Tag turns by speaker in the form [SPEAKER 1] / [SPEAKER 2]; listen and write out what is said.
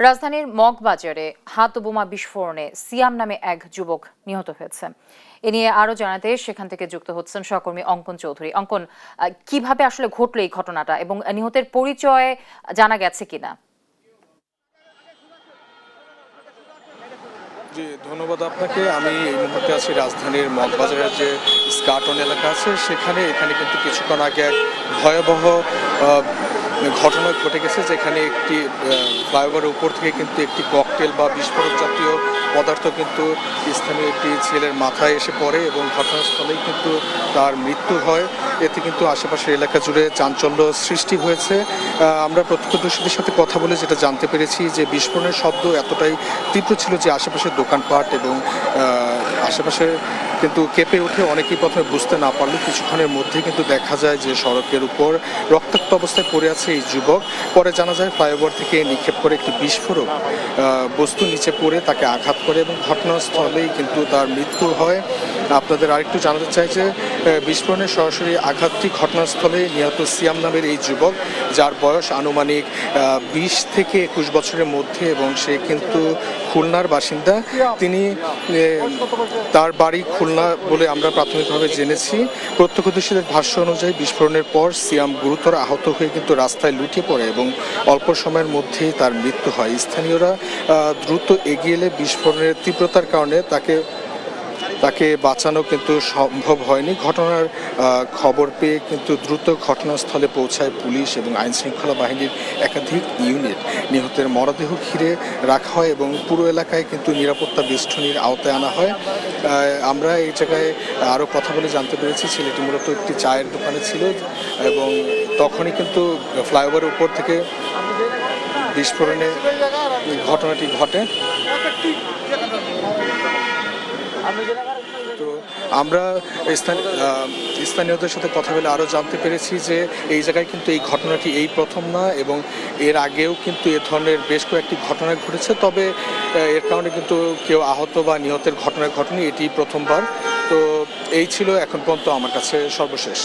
[SPEAKER 1] রাজধানীর মগবাজারে হাতবোমা বিস্ফোরণে সিয়াম নামে এক যুবক নিহত হয়েছে। এ নিয়ে আরো জানাতে সেখান থেকে যুক্ত হচ্ছেন সহকর্মী অঙ্কন চৌধুরী। অঙ্কন, কিভাবে আসলে ঘটলো এই ঘটনাটা এবং নিহতের পরিচয় জানা গেছে কিনা?
[SPEAKER 2] জি, ধন্যবাদ আপনাকে। আমি এই মুহূর্তে আছি রাজধানীর মগবাজারের যে স্কাটন এলাকা আছে এখানে কিন্তু কিছুক্ষণ আগে এক ভয়াবহ ঘটনা ঘটে গেছে, যেখানে একটি ফ্লাইওভারের উপর থেকে কিন্তু একটি ককটেল বা বিস্ফোরক জাতীয় পদার্থ কিন্তু স্থানীয় একটি ছেলের মাথায় এসে পড়ে এবং ঘটনাস্থলেই কিন্তু তার মৃত্যু হয়। এতে কিন্তু আশেপাশের এলাকা জুড়ে চাঞ্চল্য সৃষ্টি হয়েছে। আমরা প্রত্যক্ষদর্শীদের সাথে কথা বলে যেটা জানতে পেরেছি যে বিস্ফোরণের শব্দ এতটাই তীব্র ছিল যে আশেপাশের দোকানপাট এবং আশেপাশে কিন্তু কেঁপে উঠে। অনেকেই প্রথমে বুঝতে না পারলেও কিছুক্ষণের মধ্যে কিন্তু দেখা যায় যে সড়কের উপর রক্তাক্ত অবস্থায় পড়ে আছে এই যুবক। পরে জানা যায় ফ্লাইওভার থেকে নিক্ষেপ করে একটি বিস্ফোরক বস্তু নিচে পড়ে তাকে আঘাত করে এবং ঘটনাস্থলেই কিন্তু তার মৃত্যু হয়। আপনাদের আরেকটু জানাতে চাই যে বিস্ফোরণের সরাসরি আঘাতটি ঘটনাস্থলে নিহত সিয়াম নামের এই যুবক, যার বয়স আনুমানিক 20 থেকে 21 বছরের মধ্যে এবং সে কিন্তু খুলনার বাসিন্দা। তিনি তার বাড়ি খুলনা বলে আমরা প্রাথমিকভাবে জেনেছি। প্রত্যক্ষদর্শীদের ভাষ্য অনুযায়ী বিস্ফোরণের পর সিয়াম গুরুতর আহত হয়ে কিন্তু রাস্তায় লুটিয়ে পড়ে এবং অল্প সময়ের মধ্যেই তার মৃত্যু হয়। স্থানীয়রা দ্রুত এগিয়ে এলে বিস্ফোরণের তীব্রতার কারণে তাকে বাঁচানো কিন্তু সম্ভব হয়নি। ঘটনার খবর পেয়ে কিন্তু দ্রুত ঘটনাস্থলে পৌঁছায় পুলিশ এবং আইনশৃঙ্খলা বাহিনীর একাধিক ইউনিট। নিহতের মরদেহ ঘিরে রাখা হয় এবং পুরো এলাকায় কিন্তু নিরাপত্তা বেষ্টনীর আওতায় আনা হয়। আমরা এই জায়গায় আরও কথা বলে জানতে পেরেছি ছেলেটি মূলত একটি চায়ের দোকানে ছিল এবং তখনই কিন্তু ফ্লাইওভারের উপর থেকে বিস্ফোরণে ঘটনাটি ঘটে। তো আমরা স্থানীয়দের সাথে কথা বলে আরও জানতে পেরেছি যে এই জায়গায় কিন্তু এই ঘটনাটি এই প্রথম না এবং এর আগেও কিন্তু এ ধরনের বেশ কয়েকটি ঘটনা ঘটেছে। তবে এর কারণে কিন্তু কেউ আহত বা নিহতের ঘটনা ঘটেনি, এটি প্রথমবার। তো এই ছিল এখন পর্যন্ত আমার কাছে সর্বশেষ।